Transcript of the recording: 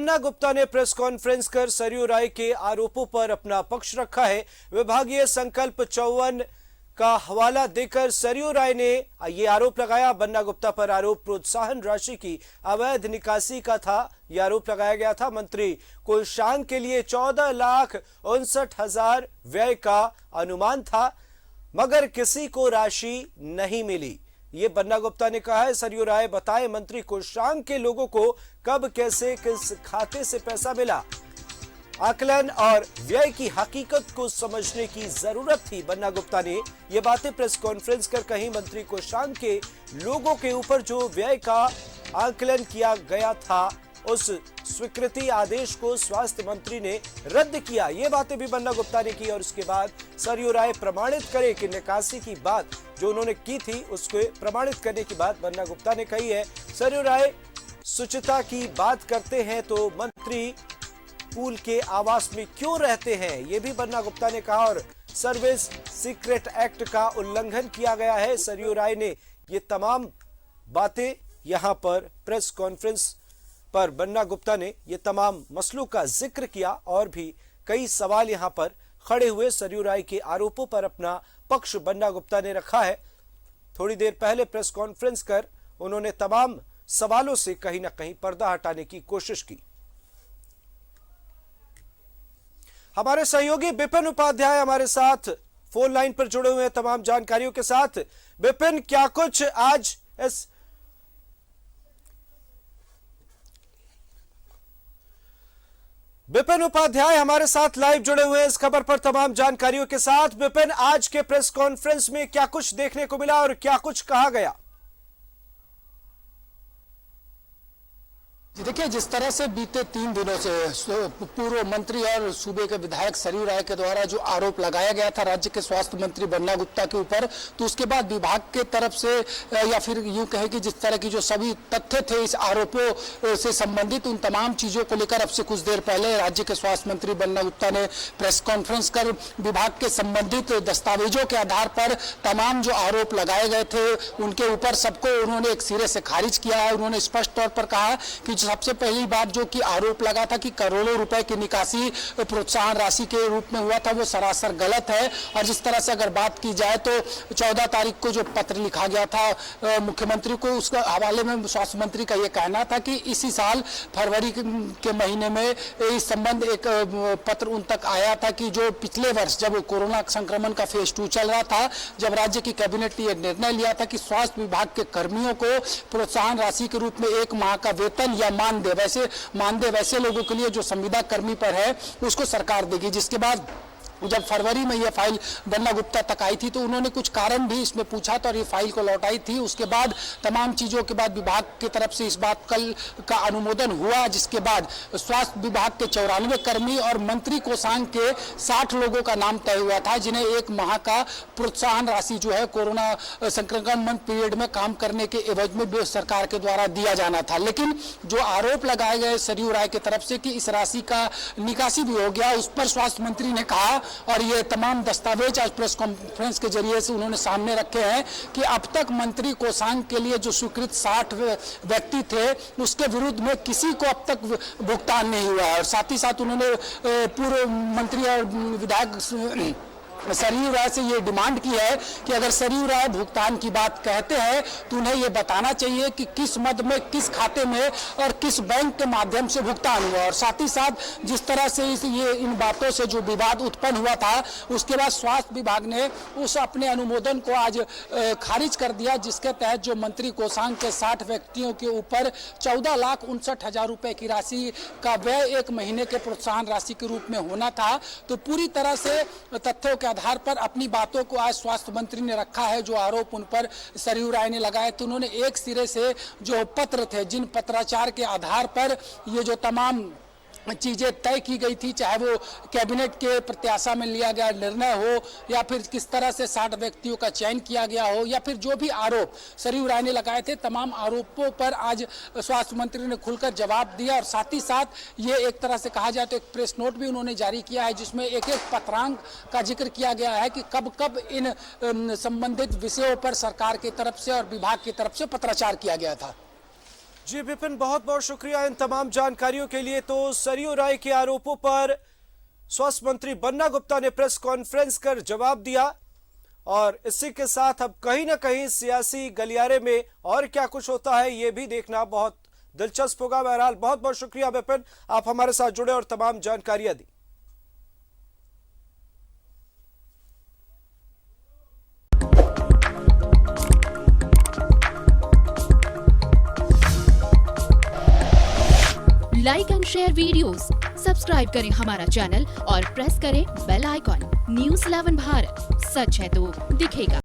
बन्ना गुप्ता ने press conference कर सरयू राय के आरोपों पर अपना पक्ष रखा है। विभागीय संकल्प 54 का हवाला देकर सरयू राय ने ये आरोप लगाया। बन्ना गुप्ता पर आरोप प्रोत्साहन राशि की अवैध निकासी का था। यह आरोप लगाया गया था। मंत्री कोषांग के लिए 14,59,000 व्यय का अनुमान था, मगर किसी को राशि नहीं मिली। ये बन्ना गुप्ता ने कहा है। सरयू राय बताए मंत्री कोषांग के लोगों को कब कैसे किस खाते से पैसा मिला। आकलन और व्यय की हकीकत को समझने की जरूरत थी। बन्ना गुप्ता ने ये बातें प्रेस कॉन्फ्रेंस कर कही। मंत्री कोषांग के लोगों के ऊपर जो व्यय का आकलन किया गया था, उस स्वीकृति आदेश को स्वास्थ्य मंत्री ने रद्द किया। ये बातें भी बन्ना गुप्ता ने की। और उसके बाद सरयू राय प्रमाणित करे कि निकासी की बात जो उन्होंने की थी उसको प्रमाणित करने की बात बन्ना गुप्ता ने कही है। सरयू राय शुचिता की बात करते हैं तो मंत्री पूल के आवास में क्यों रहते हैं, यह भी बन्ना गुप्ता ने कहा। और सर्विस सीक्रेट एक्ट का उल्लंघन किया गया है। सरयू राय ने ये तमाम बातें यहां पर प्रेस कॉन्फ्रेंस पर बन्ना गुप्ता ने ये तमाम मसलों का जिक्र किया और भी कई सवाल यहां पर खड़े हुए। सरयू राय के आरोपों पर अपना पक्ष बन्ना गुप्ता ने रखा है। थोड़ी देर पहले प्रेस कॉन्फ्रेंस कर उन्होंने तमाम सवालों से कहीं ना कहीं पर्दा हटाने की कोशिश की। हमारे सहयोगी विपिन उपाध्याय हमारे साथ फोन लाइन पर जुड़े हुए हैं तमाम जानकारियों के साथ। विपिन, क्या कुछ आज इस विपिन उपाध्याय हमारे साथ लाइव जुड़े हुए हैं इस खबर पर तमाम जानकारियों के साथ। विपिन, आज के प्रेस कॉन्फ्रेंस में क्या कुछ देखने को मिला और क्या कुछ कहा गया? देखिए, जिस तरह से बीते 3 दिनों से पूर्व मंत्री और सूबे के विधायक सरयू राय के द्वारा जो आरोप लगाया गया था राज्य के स्वास्थ्य मंत्री बन्ना गुप्ता के ऊपर, तो उसके बाद विभाग के तरफ से या फिर यूं कहे कि जिस तरह की जो सभी तथ्य थे इस आरोपों से संबंधित, उन तमाम चीजों को लेकर अब से कुछ देर पहले राज्य के स्वास्थ्य मंत्री बन्ना गुप्ता ने प्रेस कॉन्फ्रेंस कर विभाग के संबंधित दस्तावेजों के आधार पर तमाम जो आरोप लगाए गए थे उनके ऊपर सबको उन्होंने एक सिरे से खारिज किया है। उन्होंने स्पष्ट तौर पर कहा कि सबसे पहली बात जो कि आरोप लगा था कि करोड़ों रुपए की निकासी प्रोत्साहन राशि के रूप में हुआ था, वो सरासर गलत है। और जिस तरह से अगर बात की जाए तो 14 तारीख को जो पत्र लिखा गया था मुख्यमंत्री को, उसके हवाले में स्वास्थ्य मंत्री का ये कहना था कि इसी साल फरवरी के महीने में इस संबंध एक पत्र उन तक आया था कि जो पिछले वर्ष जब कोरोना संक्रमण का फेज 2 चल रहा था, जब राज्य की कैबिनेट ने यह निर्णय लिया था कि स्वास्थ्य विभाग के कर्मियों को प्रोत्साहन राशि के रूप में 1 माह का वेतन या मानदेय वैसे लोगों के लिए जो संविदा कर्मी पर है उसको सरकार देगी। जिसके बाद जब फरवरी में यह फाइल बन्ना गुप्ता तक आई थी तो उन्होंने कुछ कारण भी इसमें पूछा था और ये फाइल को लौटाई थी। उसके बाद तमाम चीजों के बाद विभाग की तरफ से इस बात कल का अनुमोदन हुआ, जिसके बाद स्वास्थ्य विभाग के 94 कर्मी और मंत्री कोषांग के 60 लोगों का नाम तय हुआ था, जिन्हें 1 माह का प्रोत्साहन राशि जो है कोरोना संक्रमण पीरियड में काम करने के एवज में सरकार के द्वारा दिया जाना था। लेकिन जो आरोप लगाए गए सरयू राय की तरफ से कि इस राशि का निकासी भी हो गया, उस पर स्वास्थ्य मंत्री ने कहा, और ये तमाम दस्तावेज आज प्रेस कॉन्फ्रेंस के जरिए से उन्होंने सामने रखे हैं कि अब तक मंत्री कोषांग के लिए जो स्वीकृत 60 व्यक्ति थे उसके विरुद्ध में किसी को अब तक भुगतान नहीं हुआ है। और साथ ही साथ उन्होंने पूर्व मंत्री और विधायक सरयू राय से ये डिमांड की है कि अगर सरयू राय भुगतान की बात कहते हैं तो उन्हें ये बताना चाहिए कि किस मद में, किस खाते में और किस बैंक के माध्यम से भुगतान हुआ। और साथ ही साथ जिस तरह से ये इन बातों से जो विवाद उत्पन्न हुआ था, उसके बाद स्वास्थ्य विभाग ने उस अपने अनुमोदन को आज खारिज कर दिया, जिसके तहत जो मंत्री कोषांग के 60 व्यक्तियों के ऊपर 14,59,000 रुपए की राशि का व्यय 1 महीने के प्रोत्साहन राशि के रूप में होना था। तो पूरी तरह से तथ्यों के आधार पर अपनी बातों को आज स्वास्थ्य मंत्री ने रखा है। जो आरोप उन पर सरयू राय ने लगाए तो उन्होंने एक सिरे से जो पत्र थे, जिन पत्राचार के आधार पर ये जो तमाम चीजें तय की गई थी, चाहे वो कैबिनेट के प्रत्याशा में लिया गया निर्णय हो या फिर किस तरह से 60 व्यक्तियों का चयन किया गया हो या फिर जो भी आरोप सरयू राय ने लगाए थे, तमाम आरोपों पर आज स्वास्थ्य मंत्री ने खुलकर जवाब दिया। और साथ ही साथ ये एक तरह से कहा जाए तो एक प्रेस नोट भी उन्होंने जारी किया है, जिसमें एक पत्रांक का जिक्र किया गया है कि कब कब इन संबंधित विषयों पर सरकार की तरफ से और विभाग की तरफ से पत्राचार किया गया था। जी विपिन, बहुत बहुत शुक्रिया इन तमाम जानकारियों के लिए। तो सरयू राय के आरोपों पर स्वास्थ्य मंत्री बन्ना गुप्ता ने प्रेस कॉन्फ्रेंस कर जवाब दिया और इसी के साथ अब कहीं ना कहीं सियासी गलियारे में और क्या कुछ होता है ये भी देखना बहुत दिलचस्प होगा। बहरहाल बहुत बहुत शुक्रिया विपिन, आप हमारे साथ जुड़े और तमाम जानकारियां दी। Like and share videos, subscribe करें हमारा चैनल और प्रेस करें बेल आइकॉन। न्यूज़ 11 भारत, सच है तो दिखेगा।